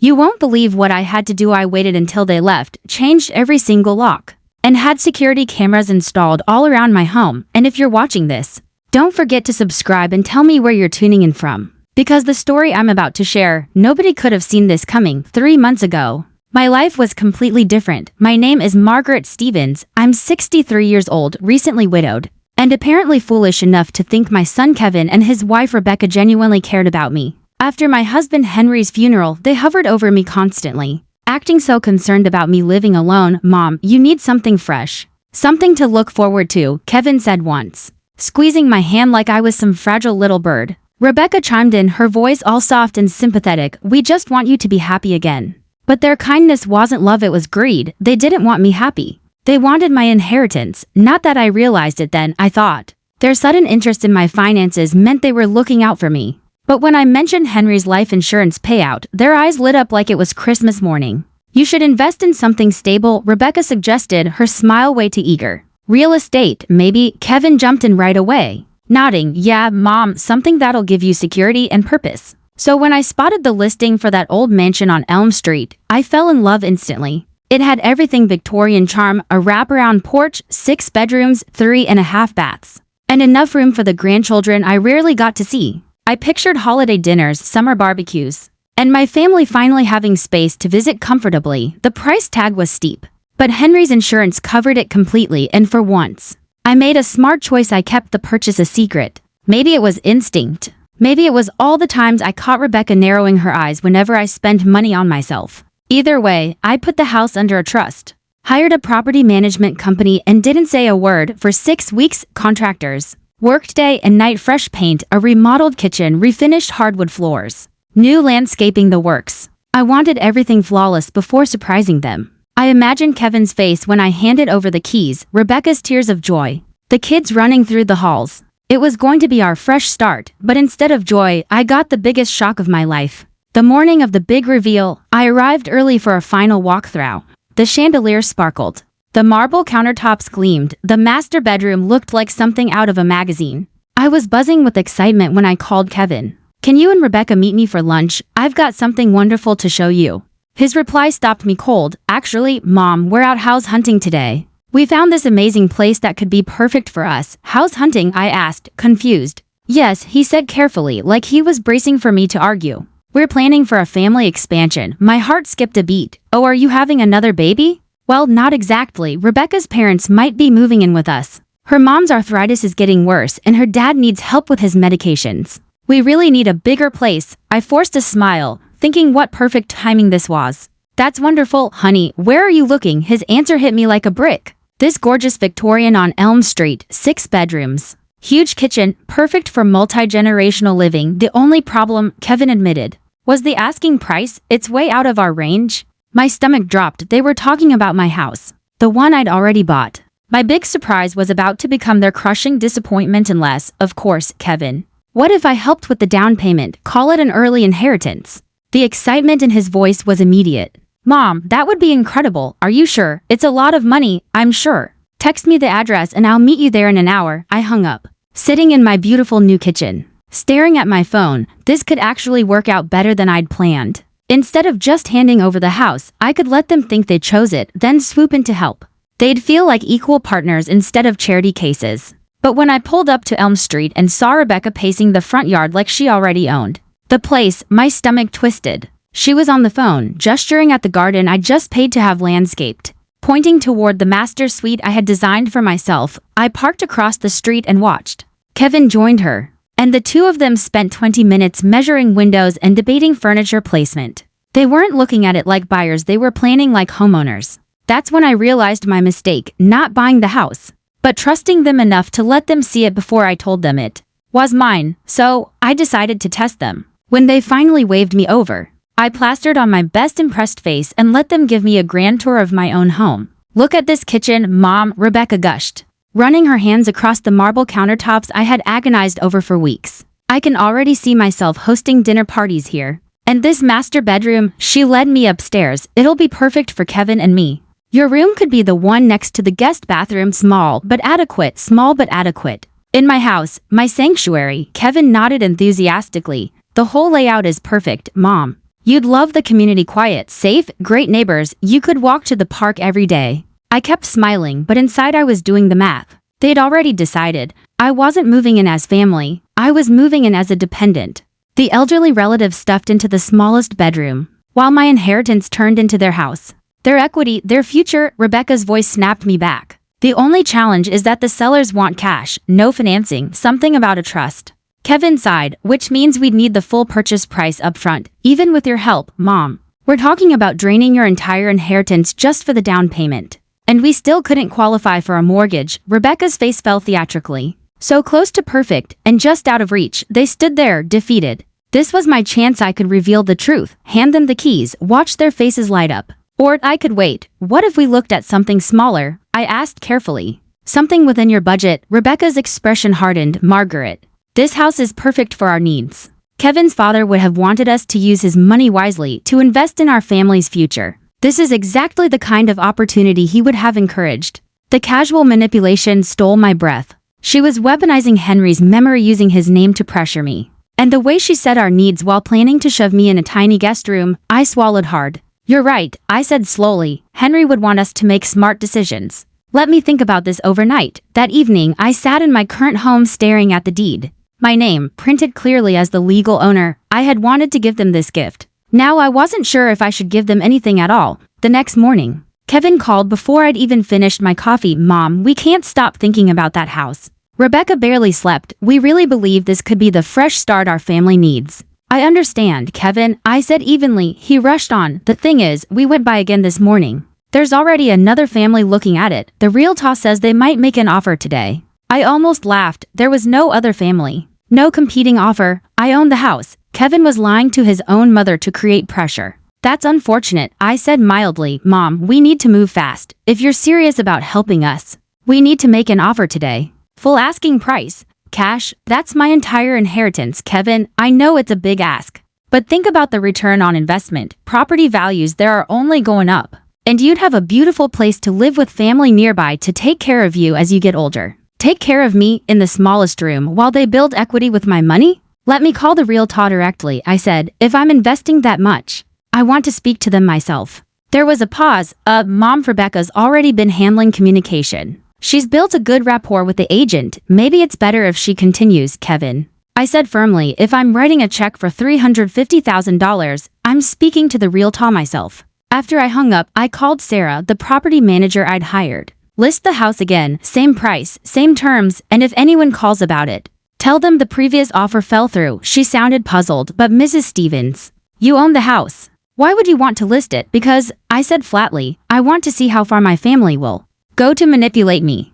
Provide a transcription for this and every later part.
You won't believe what I had to do. I waited until they left, changed every single lock, and had security cameras installed all around my home. And if you're watching this, don't forget to subscribe and tell me where you're tuning in from. Because the story I'm about to share, nobody could have seen this coming 3 months ago. My life was completely different. My name is Margaret Stevens. I'm 63 years old, recently widowed, and apparently foolish enough to think my son Kevin and his wife Rebecca genuinely cared about me. After my husband Henry's funeral, they hovered over me constantly, acting so concerned about me living alone. "Mom, you need something fresh. Something to look forward to," Kevin said once, squeezing my hand like I was some fragile little bird. Rebecca chimed in, her voice all soft and sympathetic. "We just want you to be happy again." But their kindness wasn't love, it was greed. They didn't want me happy. They wanted my inheritance. Not that I realized it then, I thought. Their sudden interest in my finances meant they were looking out for me. But when I mentioned Henry's life insurance payout, their eyes lit up like it was Christmas morning. "You should invest in something stable," Rebecca suggested, her smile way too eager. "Real estate, maybe?" Kevin jumped in right away, nodding. "Yeah, Mom, something that'll give you security and purpose." So when I spotted the listing for that old mansion on Elm Street, I fell in love instantly. It had everything: Victorian charm, a wraparound porch, 6 bedrooms, 3.5 baths, and enough room for the grandchildren I rarely got to see. I pictured holiday dinners, summer barbecues, and my family finally having space to visit comfortably. The price tag was steep, but Henry's insurance covered it completely, and for once, I made a smart choice. I kept the purchase a secret. Maybe it was instinct. Maybe it was all the times I caught Rebecca narrowing her eyes whenever I spent money on myself. Either way, I put the house under a trust, hired a property management company, and didn't say a word for 6 weeks. Contractors worked day and night. Fresh paint, a remodeled kitchen, refinished hardwood floors, new landscaping, the works. I wanted everything flawless before surprising them. I imagined Kevin's face when I handed over the keys, Rebecca's tears of joy, the kids running through the halls. It was going to be our fresh start, but instead of joy, I got the biggest shock of my life. The morning of the big reveal, I arrived early for a final walkthrough. The chandelier sparkled. The marble countertops gleamed. The master bedroom looked like something out of a magazine. I was buzzing with excitement when I called Kevin. "Can you and Rebecca meet me for lunch? I've got something wonderful to show you." His reply stopped me cold. "Actually, Mom, we're out house hunting today. We found this amazing place that could be perfect for us." "House hunting?" I asked, confused. "Yes," he said carefully, like he was bracing for me to argue. "We're planning for a family expansion." My heart skipped a beat. "Oh, are you having another baby?" "Well, not exactly. Rebecca's parents might be moving in with us. Her mom's arthritis is getting worse, and her dad needs help with his medications. We really need a bigger place." I forced a smile, thinking what perfect timing this was. "That's wonderful, honey. Where are you looking?" His answer hit me like a brick. "This gorgeous Victorian on Elm Street, 6 bedrooms. Huge kitchen, perfect for multi-generational living." The only problem, Kevin admitted, was the asking price. "It's way out of our range." My stomach dropped. They were talking about my house, the one I'd already bought. My big surprise was about to become their crushing disappointment unless, of course, Kevin. "What if I helped with the down payment? Call it an early inheritance." The excitement in his voice was immediate. "Mom, that would be incredible. Are you sure? It's a lot of money, I'm sure. Text me the address and I'll meet you there in an hour." I hung up, sitting in my beautiful new kitchen, staring at my phone. This could actually work out better than I'd planned. Instead of just handing over the house, I could let them think they chose it, then swoop in to help. They'd feel like equal partners instead of charity cases. But when I pulled up to Elm Street and saw Rebecca pacing the front yard like she already owned the place, my stomach twisted. She was on the phone, gesturing at the garden I just paid to have landscaped, pointing toward the master suite I had designed for myself. I parked across the street and watched. Kevin joined her, and the two of them spent 20 minutes measuring windows and debating furniture placement. They weren't looking at it like buyers, they were planning like homeowners. That's when I realized my mistake, not buying the house, but trusting them enough to let them see it before I told them it was mine. So I decided to test them. When they finally waved me over, I plastered on my best impressed face and let them give me a grand tour of my own home. "Look at this kitchen, Mom," Rebecca gushed, running her hands across the marble countertops I had agonized over for weeks. "I can already see myself hosting dinner parties here. And this master bedroom," she led me upstairs, "it'll be perfect for Kevin and me. Your room could be the one next to the guest bathroom, small but adequate." "In my house, my sanctuary," Kevin nodded enthusiastically. "The whole layout is perfect, Mom. You'd love the community, quiet, safe, great neighbors, you could walk to the park every day. I kept smiling, but inside I was doing the math. They'd already decided. I wasn't moving in as family, I was moving in as a dependent. The elderly relative stuffed into the smallest bedroom, while my inheritance turned into their house. Their equity, their future. Rebecca's voice snapped me back. The only challenge is that the sellers want cash, no financing, something about a trust. Kevin sighed, which means we'd need the full purchase price upfront, even with your help, Mom. We're talking about draining your entire inheritance just for the down payment. And we still couldn't qualify for a mortgage. Rebecca's face fell theatrically. So close to perfect, and just out of reach, they stood there, defeated. This was my chance. I could reveal the truth, hand them the keys, watch their faces light up. Or I could wait. What if we looked at something smaller? I asked carefully. Something within your budget. Rebecca's expression hardened. Margaret, this house is perfect for our needs. Kevin's father would have wanted us to use his money wisely to invest in our family's future. This is exactly the kind of opportunity he would have encouraged. The casual manipulation stole my breath. She was weaponizing Henry's memory, using his name to pressure me. And the way she said our needs while planning to shove me in a tiny guest room, I swallowed hard. You're right, I said slowly. Henry would want us to make smart decisions. Let me think about this overnight. That evening, I sat in my current home staring at the deed. My name, printed clearly as the legal owner. I had wanted to give them this gift. Now I wasn't sure if I should give them anything at all. The next morning, Kevin called before I'd even finished my coffee. Mom, we can't stop thinking about that house. Rebecca barely slept. We really believe this could be the fresh start our family needs. I understand, Kevin, I said evenly. He rushed on. The thing is, we went by again this morning. There's already another family looking at it. The realtor says they might make an offer today. I almost laughed. There was no other family. No competing offer. I own the house. Kevin was lying to his own mother to create pressure. That's unfortunate, I said mildly. Mom, we need to move fast. If you're serious about helping us, we need to make an offer today. Full asking price. Cash, that's my entire inheritance. Kevin, I know it's a big ask. But think about the return on investment. Property values there are only going up. And you'd have a beautiful place to live with family nearby to take care of you as you get older. Take care of me in the smallest room while they build equity with my money? Let me call the realtor directly, I said. If I'm investing that much, I want to speak to them myself. There was a pause. Mom, Rebecca's already been handling communication. She's built a good rapport with the agent. Maybe it's better if she continues, Kevin. I said firmly, if I'm writing a check for $350,000, I'm speaking to the realtor myself. After I hung up, I called Sarah, the property manager I'd hired. List the house again, same price, same terms, and if anyone calls about it, tell them the previous offer fell through. She sounded puzzled. But Mrs. Stevens, you own the house. Why would you want to list it? Because, I said flatly, I want to see how far my family will go to manipulate me.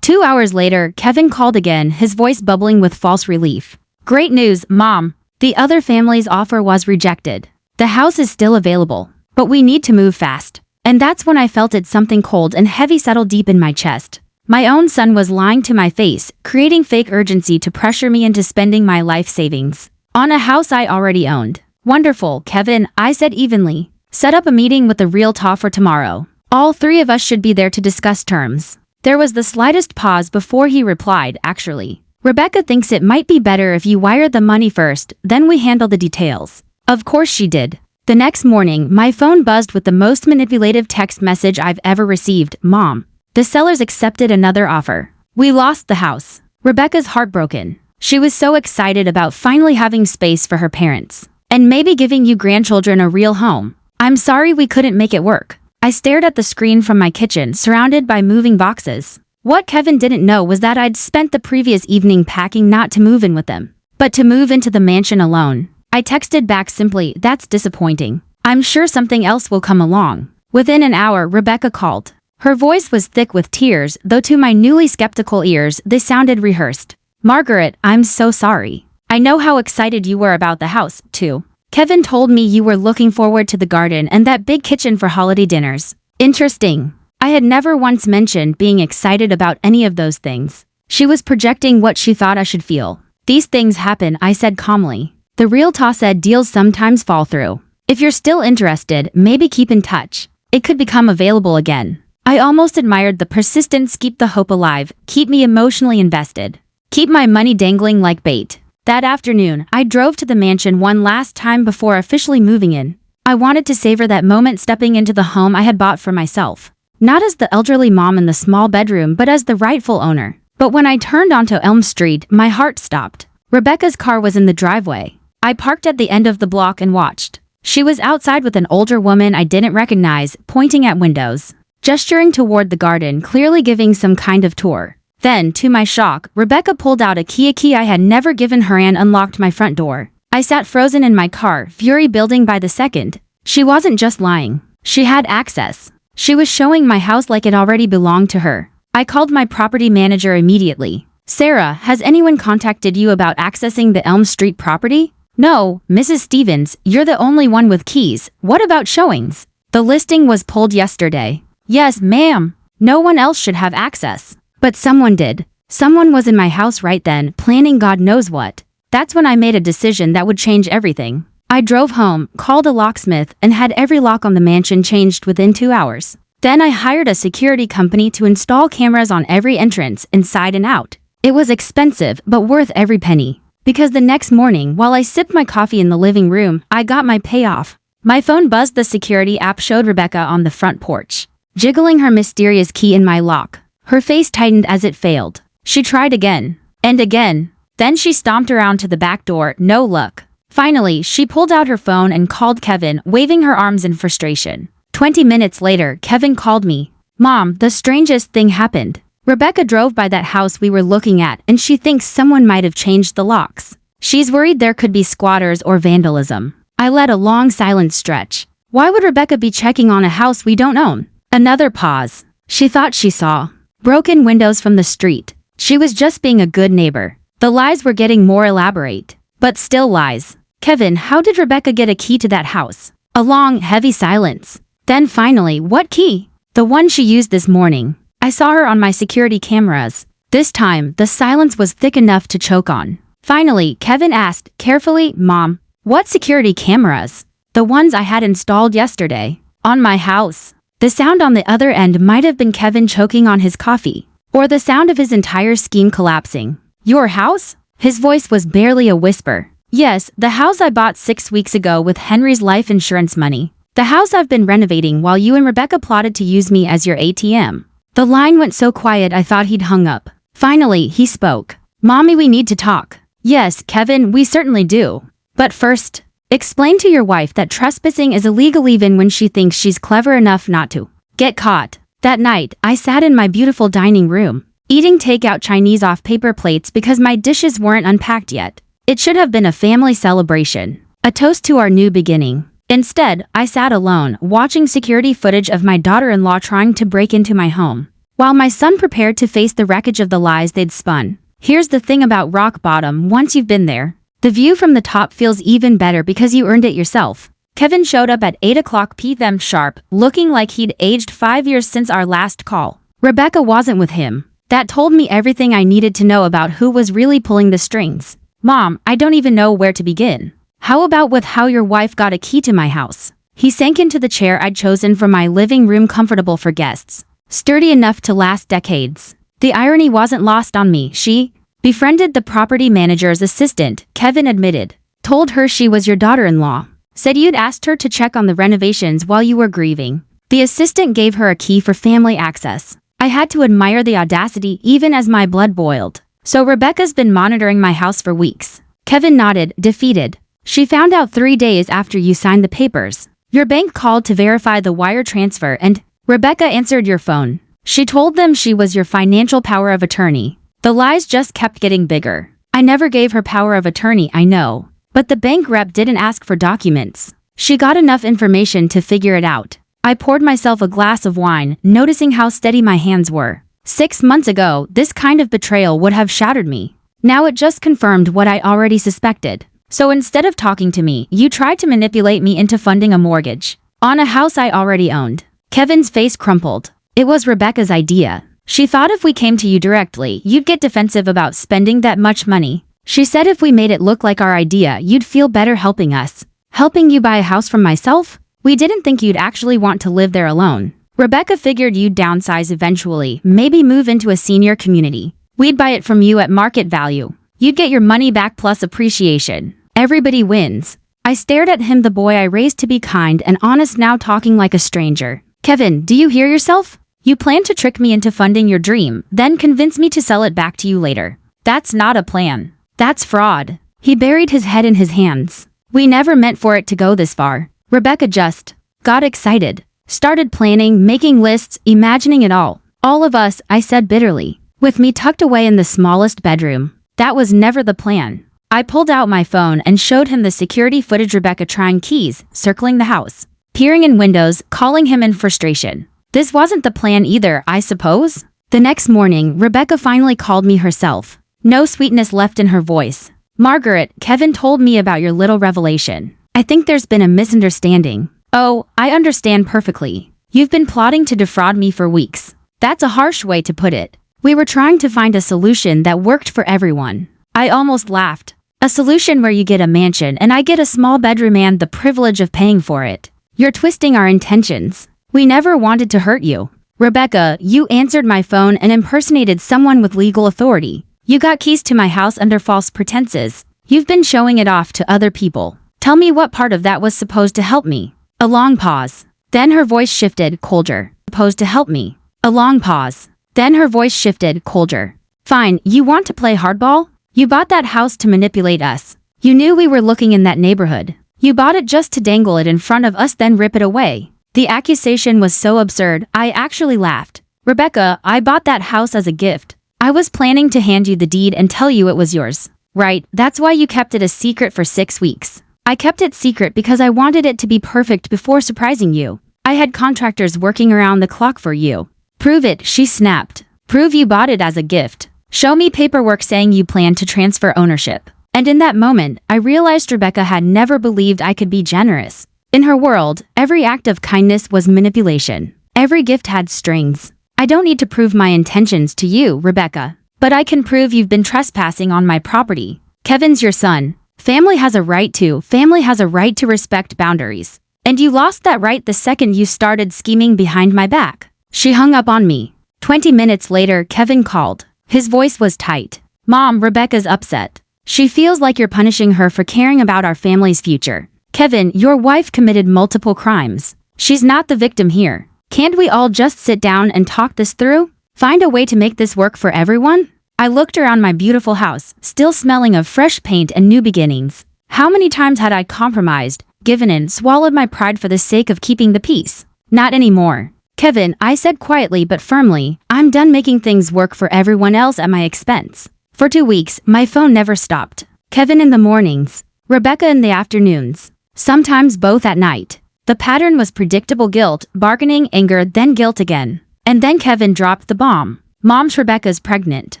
2 hours later, Kevin called again, his voice bubbling with false relief. Great news, Mom. The other family's offer was rejected. The house is still available, but we need to move fast. And that's when I felt it, something cold and heavy settle deep in my chest. My own son was lying to my face, creating fake urgency to pressure me into spending my life savings on a house I already owned. Wonderful, Kevin, I said evenly. Set up a meeting with the realtor for tomorrow. All three of us should be there to discuss terms. There was the slightest pause before he replied, actually, Rebecca thinks it might be better if you wire the money first, then we handle the details. Of course she did. The next morning, my phone buzzed with the most manipulative text message I've ever received. Mom, the sellers accepted another offer. We lost the house. Rebecca's heartbroken. She was so excited about finally having space for her parents. And maybe giving you grandchildren a real home. I'm sorry we couldn't make it work. I stared at the screen from my kitchen, surrounded by moving boxes. What Kevin didn't know was that I'd spent the previous evening packing, not to move in with them, but to move into the mansion alone. I texted back simply, that's disappointing. I'm sure something else will come along. Within an hour, Rebecca called. Her voice was thick with tears, though to my newly skeptical ears, they sounded rehearsed. Margaret, I'm so sorry. I know how excited you were about the house, too. Kevin told me you were looking forward to the garden and that big kitchen for holiday dinners. Interesting. I had never once mentioned being excited about any of those things. She was projecting what she thought I should feel. These things happen, I said calmly. The realtor said deals sometimes fall through. If you're still interested, maybe keep in touch. It could become available again. I almost admired the persistence. Keep the hope alive. Keep me emotionally invested. Keep my money dangling like bait. That afternoon, I drove to the mansion one last time before officially moving in. I wanted to savor that moment stepping into the home I had bought for myself. Not as the elderly mom in the small bedroom, but as the rightful owner. But when I turned onto Elm Street, my heart stopped. Rebecca's car was in the driveway. I parked at the end of the block and watched. She was outside with an older woman I didn't recognize, pointing at windows, gesturing toward the garden, clearly giving some kind of tour. Then, to my shock, Rebecca pulled out a key I had never given her and unlocked my front door. I sat frozen in my car, fury building by the second. She wasn't just lying. She had access. She was showing my house like it already belonged to her. I called my property manager immediately. Sarah, has anyone contacted you about accessing the Elm Street property? No, Mrs. Stevens, you're the only one with keys. What about showings? The listing was pulled yesterday. Yes, ma'am. No one else should have access. But someone did. Someone was in my house right then, planning God knows what. That's when I made a decision that would change everything. I drove home, called a locksmith, and had every lock on the mansion changed within 2 hours. Then I hired a security company to install cameras on every entrance, inside and out. It was expensive, but worth every penny. Because the next morning, while I sipped my coffee in the living room, I got my payoff. My phone buzzed. The security app showed Rebecca on the front porch, jiggling her mysterious key in my lock. Her face tightened as it failed. She tried again. And again. Then she stomped around to the back door, no luck. Finally, she pulled out her phone and called Kevin, waving her arms in frustration. 20 minutes later, Kevin called me. Mom, the strangest thing happened. Rebecca drove by that house we were looking at and she thinks someone might have changed the locks. She's worried there could be squatters or vandalism. I let a long silence stretch. Why would Rebecca be checking on a house we don't own? Another pause. She thought she saw broken windows from the street. She was just being a good neighbor. The lies were getting more elaborate. But still lies. Kevin, how did Rebecca get a key to that house? A long, heavy silence. Then finally, what key? The one she used this morning. I saw her on my security cameras. This time, the silence was thick enough to choke on. Finally, Kevin asked, carefully, Mom, what security cameras? The ones I had installed yesterday. On my house. The sound on the other end might have been Kevin choking on his coffee. Or the sound of his entire scheme collapsing. Your house? His voice was barely a whisper. Yes, the house I bought 6 weeks ago with Henry's life insurance money. The house I've been renovating while you and Rebecca plotted to use me as your ATM. The line went so quiet I thought he'd hung up. Finally, he spoke. Mommy, we need to talk. Yes, Kevin, we certainly do. But first, explain to your wife that trespassing is illegal even when she thinks she's clever enough not to get caught. That night, I sat in my beautiful dining room, eating takeout Chinese off paper plates because my dishes weren't unpacked yet. It should have been a family celebration, a toast to our new beginning. Instead, I sat alone, watching security footage of my daughter-in-law trying to break into my home, while my son prepared to face the wreckage of the lies they'd spun. Here's the thing about rock bottom: once you've been there, the view from the top feels even better because you earned it yourself. Kevin showed up at 8 o'clock p.m. sharp, looking like he'd aged 5 years since our last call. Rebecca wasn't with him. That told me everything I needed to know about who was really pulling the strings. Mom, I don't even know where to begin. How about with how your wife got a key to my house? He sank into the chair I'd chosen from my living room, comfortable for guests, sturdy enough to last decades. The irony wasn't lost on me. She befriended the property manager's assistant, Kevin admitted. Told her she was your daughter-in-law. Said you'd asked her to check on the renovations while you were grieving. The assistant gave her a key for family access. I had to admire the audacity even as my blood boiled. So Rebecca's been monitoring my house for weeks. Kevin nodded, defeated. She found out 3 days after you signed the papers. Your bank called to verify the wire transfer and Rebecca answered your phone. She told them she was your financial power of attorney. The lies just kept getting bigger. I never gave her power of attorney, I know. But the bank rep didn't ask for documents. She got enough information to figure it out. I poured myself a glass of wine, noticing how steady my hands were. 6 months ago, this kind of betrayal would have shattered me. Now it just confirmed what I already suspected. So instead of talking to me, you tried to manipulate me into funding a mortgage on a house I already owned. Kevin's face crumpled. It was Rebecca's idea. She thought if we came to you directly, you'd get defensive about spending that much money. She said if we made it look like our idea, you'd feel better helping us. Helping you buy a house from myself? We didn't think you'd actually want to live there alone. Rebecca figured you'd downsize eventually, maybe move into a senior community. We'd buy it from you at market value. You'd get your money back plus appreciation. Everybody wins. I stared at him, the boy I raised to be kind and honest, now talking like a stranger. Kevin, do you hear yourself? You plan to trick me into funding your dream, then convince me to sell it back to you later. That's not a plan. That's fraud. He buried his head in his hands. We never meant for it to go this far. Rebecca just got excited. Started planning, making lists, imagining it all. All of us, I said bitterly. With me tucked away in the smallest bedroom. That was never the plan. I pulled out my phone and showed him the security footage, Rebecca trying keys, circling the house, peering in windows, calling him in frustration. This wasn't the plan either, I suppose? The next morning, Rebecca finally called me herself. No sweetness left in her voice. Margaret, Kevin told me about your little revelation. I think there's been a misunderstanding. Oh, I understand perfectly. You've been plotting to defraud me for weeks. That's a harsh way to put it. We were trying to find a solution that worked for everyone. I almost laughed. A solution where you get a mansion and I get a small bedroom and the privilege of paying for it. You're twisting our intentions. We never wanted to hurt you. Rebecca, you answered my phone and impersonated someone with legal authority. You got keys to my house under false pretenses. You've been showing it off to other people. Tell me what part of that was supposed to help me. A long pause. Then her voice shifted, colder. Supposed to help me. A long pause. Then her voice shifted, colder. Fine, you want to play hardball? You bought that house to manipulate us. You knew we were looking in that neighborhood. You bought it just to dangle it in front of us, then rip it away. The accusation was so absurd, I actually laughed. Rebecca, I bought that house as a gift. I was planning to hand you the deed and tell you it was yours. Right, that's why you kept it a secret for 6 weeks. I kept it secret because I wanted it to be perfect before surprising you. I had contractors working around the clock for you. Prove it, she snapped. Prove you bought it as a gift. Show me paperwork saying you planned to transfer ownership. And in that moment, I realized Rebecca had never believed I could be generous. In her world, every act of kindness was manipulation. Every gift had strings. I don't need to prove my intentions to you, Rebecca. But I can prove you've been trespassing on my property. Kevin's your son. Family has a right to respect boundaries. And you lost that right the second you started scheming behind my back. She hung up on me. 20 minutes later, Kevin called. His voice was tight. Mom, Rebecca's upset. She feels like you're punishing her for caring about our family's future. Kevin, your wife committed multiple crimes. She's not the victim here. Can't we all just sit down and talk this through? Find a way to make this work for everyone? I looked around my beautiful house, still smelling of fresh paint and new beginnings. How many times had I compromised, given in, swallowed my pride for the sake of keeping the peace? Not anymore. Kevin, I said quietly but firmly, I'm done making things work for everyone else at my expense. For 2 weeks, my phone never stopped. Kevin in the mornings, Rebecca in the afternoons, sometimes both at night. The pattern was predictable: guilt, bargaining, anger, then guilt again. And then Kevin dropped the bomb. Mom, Rebecca's pregnant.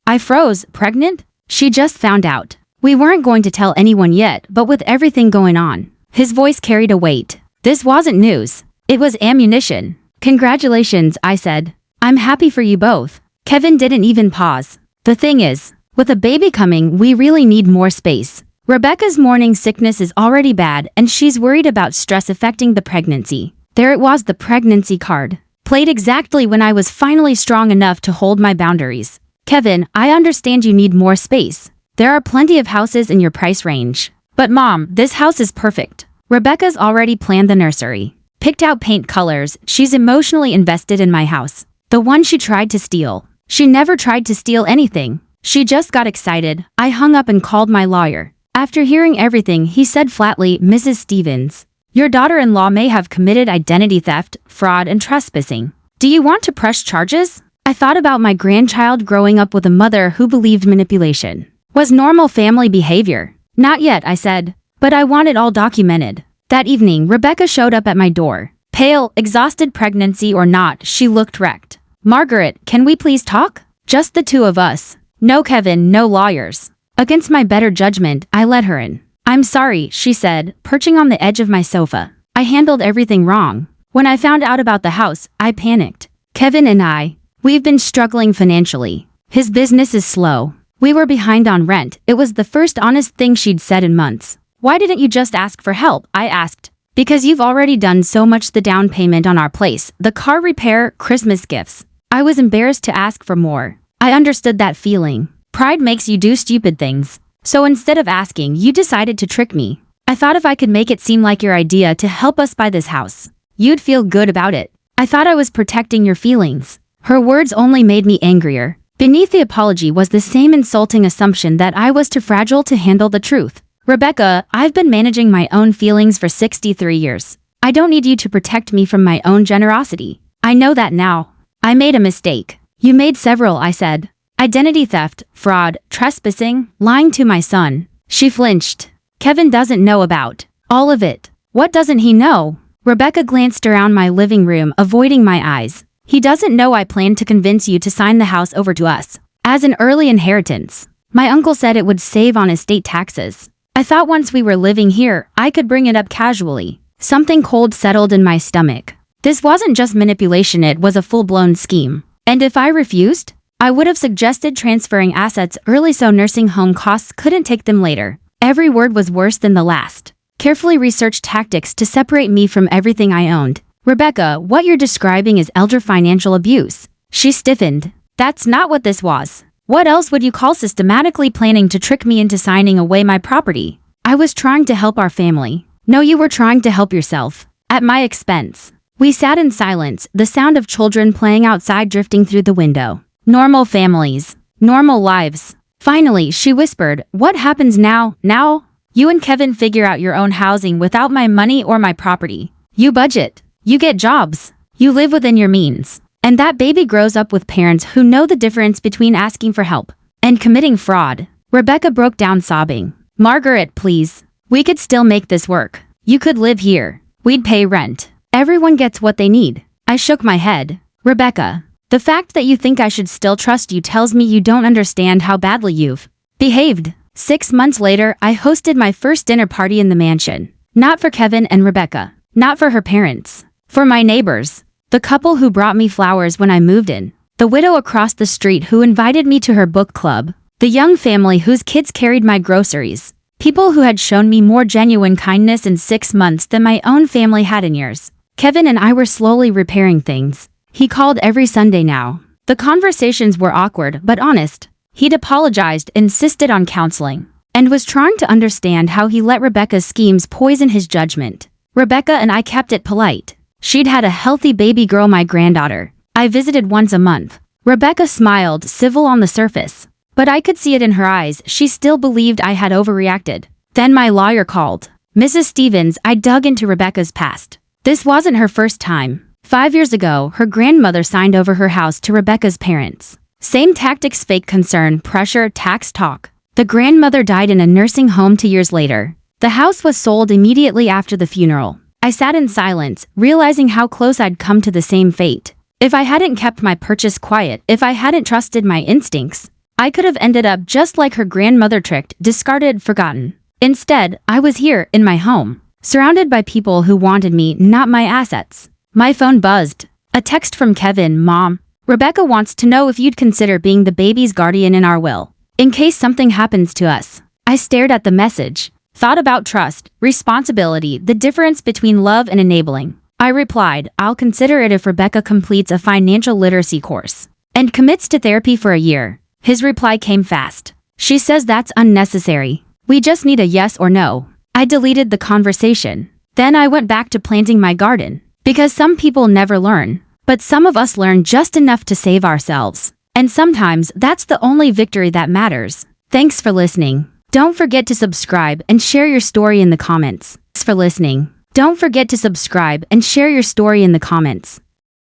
I froze. Pregnant? She just found out. We weren't going to tell anyone yet, but with everything going on, his voice carried a weight. This wasn't news. It was ammunition. Congratulations, I said. I'm happy for you both. Kevin didn't even pause. The thing is, with a baby coming, we really need more space. Rebecca's morning sickness is already bad, and she's worried about stress affecting the pregnancy. There it was, the pregnancy card. Played exactly when I was finally strong enough to hold my boundaries. Kevin, I understand you need more space. There are plenty of houses in your price range. But Mom, this house is perfect. Rebecca's already planned the nursery. Picked out paint colors. She's emotionally invested in my house. The one she tried to steal. She never tried to steal anything. She just got excited. I hung up and called my lawyer. After hearing everything, he said flatly, Mrs. Stevens, your daughter-in-law may have committed identity theft, fraud, and trespassing. Do you want to press charges? I thought about my grandchild growing up with a mother who believed manipulation was normal family behavior. Not yet, I said, but I want it all documented. That evening, Rebecca showed up at my door. Pale, exhausted, pregnancy or not, she looked wrecked. Margaret, can we please talk? Just the two of us. No Kevin, no lawyers. Against my better judgment, I let her in. I'm sorry, she said, perching on the edge of my sofa. I handled everything wrong. When I found out about the house, I panicked. Kevin and we've been struggling financially. His business is slow. We were behind on rent. It was the first honest thing she'd said in months. Why didn't you just ask for help? I asked. Because you've already done so much: the down payment on our place, the car repair, Christmas gifts. I was embarrassed to ask for more. I understood that feeling. Pride makes you do stupid things. So instead of asking, you decided to trick me. I thought if I could make it seem like your idea to help us buy this house, you'd feel good about it. I thought I was protecting your feelings." Her words only made me angrier. Beneath the apology was the same insulting assumption that I was too fragile to handle the truth. "Rebecca, I've been managing my own feelings for 63 years. I don't need you to protect me from my own generosity. I know that now. I made a mistake." "You made several," I said. "Identity theft, fraud, trespassing, lying to my son." She flinched. "Kevin doesn't know about all of it." "What doesn't he know?" Rebecca glanced around my living room, avoiding my eyes. "He doesn't know I planned to convince you to sign the house over to us as an early inheritance. My uncle said it would save on estate taxes. I thought once we were living here, I could bring it up casually." Something cold settled in my stomach. This wasn't just manipulation, it was a full-blown scheme. And if I refused, I would have suggested transferring assets early so nursing home costs couldn't take them later. Every word was worse than the last. Carefully researched tactics to separate me from everything I owned. "Rebecca, what you're describing is elder financial abuse." She stiffened. "That's not what this was. What else would you call systematically planning to trick me into signing away my property?" "I was trying to help our family." "No, you were trying to help yourself. At my expense." We sat in silence, the sound of children playing outside drifting through the window. Normal families. Normal lives. Finally, she whispered, "What happens now? Now? You and Kevin figure out your own housing without my money or my property. You budget. You get jobs. You live within your means. And that baby grows up with parents who know the difference between asking for help and committing fraud." Rebecca broke down sobbing. "Margaret, please. We could still make this work. You could live here. We'd pay rent. Everyone gets what they need." I shook my head. "Rebecca, the fact that you think I should still trust you tells me you don't understand how badly you've behaved." 6 months later, I hosted my first dinner party in the mansion. Not for Kevin and Rebecca. Not for her parents. For my neighbors. The couple who brought me flowers when I moved in. The widow across the street who invited me to her book club. The young family whose kids carried my groceries. People who had shown me more genuine kindness in 6 months than my own family had in years. Kevin and I were slowly repairing things. He called every Sunday now. The conversations were awkward but honest. He'd apologized, insisted on counseling, and was trying to understand how he let Rebecca's schemes poison his judgment. Rebecca and I kept it polite. She'd had a healthy baby girl, my granddaughter. I visited once a month. Rebecca smiled, civil on the surface. But I could see it in her eyes, she still believed I had overreacted. Then my lawyer called. "Mrs. Stevens," I dug into Rebecca's past. This wasn't her first time. 5 years ago, her grandmother signed over her house to Rebecca's parents. Same tactics, fake concern, pressure, tax talk. The grandmother died in a nursing home 2 years later. The house was sold immediately after the funeral. I sat in silence, realizing how close I'd come to the same fate. If I hadn't kept my purchase quiet, if I hadn't trusted my instincts, I could have ended up just like her grandmother, tricked, discarded, forgotten. Instead, I was here, in my home, surrounded by people who wanted me, not my assets. My phone buzzed. A text from Kevin. "Mom, Rebecca wants to know if you'd consider being the baby's guardian in our will, in case something happens to us." I stared at the message, thought about trust, responsibility, the difference between love and enabling. I replied, "I'll consider it if Rebecca completes a financial literacy course and commits to therapy for a year." His reply came fast. "She says that's unnecessary. We just need a yes or no." I deleted the conversation. Then I went back to planting my garden. Because some people never learn. But some of us learn just enough to save ourselves. And sometimes that's the only victory that matters. Thanks for listening. Don't forget to subscribe and share your story in the comments. Thanks for listening. Don't forget to subscribe and share your story in the comments.